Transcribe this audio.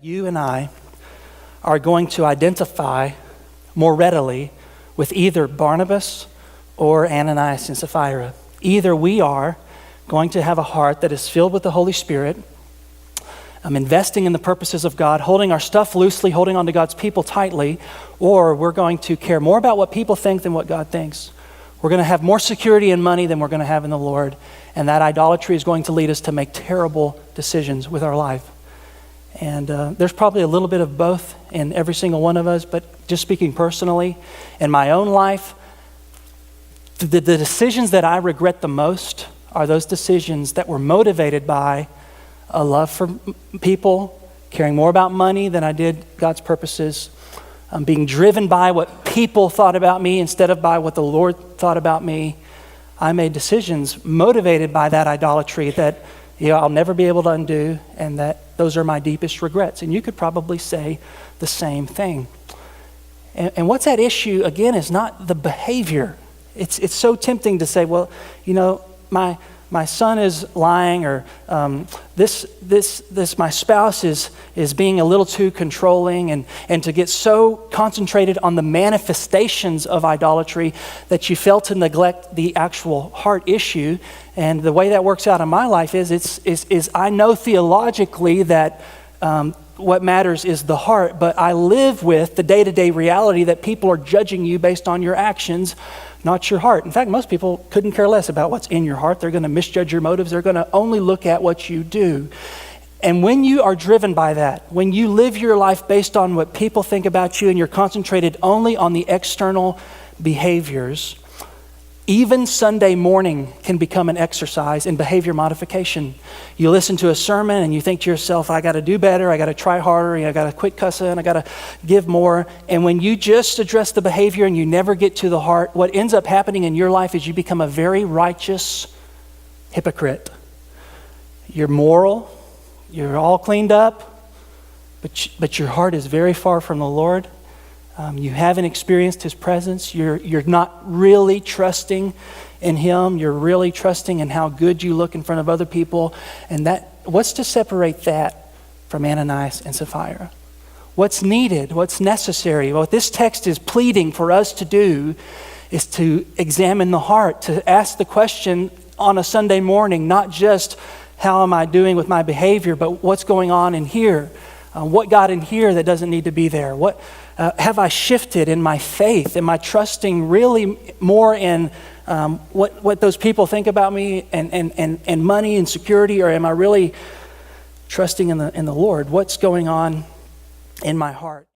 You and I are going to identify more readily with either Barnabas or Ananias and Sapphira. Either we are going to have a heart that is filled with the Holy Spirit, investing in the purposes of God, holding our stuff loosely, holding on to God's people tightly, or we're going to care more about what people think than what God thinks. We're going to have more security in money than we're going to have in the Lord, and that idolatry is going to lead us to make terrible decisions with our life. And there's probably a little bit of both in every single one of us, but just speaking personally, in my own life, the decisions that I regret the most are those decisions that were motivated by a love for people, caring more about money than I did God's purposes, being driven by what people thought about me instead of by what the Lord thought about me. I made decisions motivated by that idolatry that I'll never be able to undo, and that those are my deepest regrets. And you could probably say the same thing. And what's at issue, again, is not the behavior. It's so tempting to say, well, my son is lying, or my spouse is being a little too controlling, and to get so concentrated on the manifestations of idolatry that you fail to neglect the actual heart issue. And the way that works out in my life is I know theologically that what matters is the heart, but I live with the day-to-day reality that people are judging you based on your actions, not your heart. In fact, most people couldn't care less about what's in your heart. They're going to misjudge your motives. They're going to only look at what you do. And when you are driven by that, when you live your life based on what people think about you and you're concentrated only on the external behaviors, even Sunday morning can become an exercise in behavior modification. You listen to a sermon and you think to yourself, I got to do better, I got to try harder, I got to quit cussing, I got to give more. And when you just address the behavior and you never get to the heart, what ends up happening in your life is you become a very righteous hypocrite. You're moral, you're all cleaned up, but your heart is very far from the Lord. You haven't experienced His presence. You're not really trusting in Him. You're really trusting in how good you look in front of other people. And what's to separate that from Ananias and Sapphira? What's needed? What's necessary? What this text is pleading for us to do is to examine the heart, to ask the question on a Sunday morning, not just how am I doing with my behavior, but what's going on in here? What got in here that doesn't need to be there? What have I shifted in my faith? Am I trusting really more in what those people think about me and money and security, or am I really trusting in the Lord? What's going on in my heart?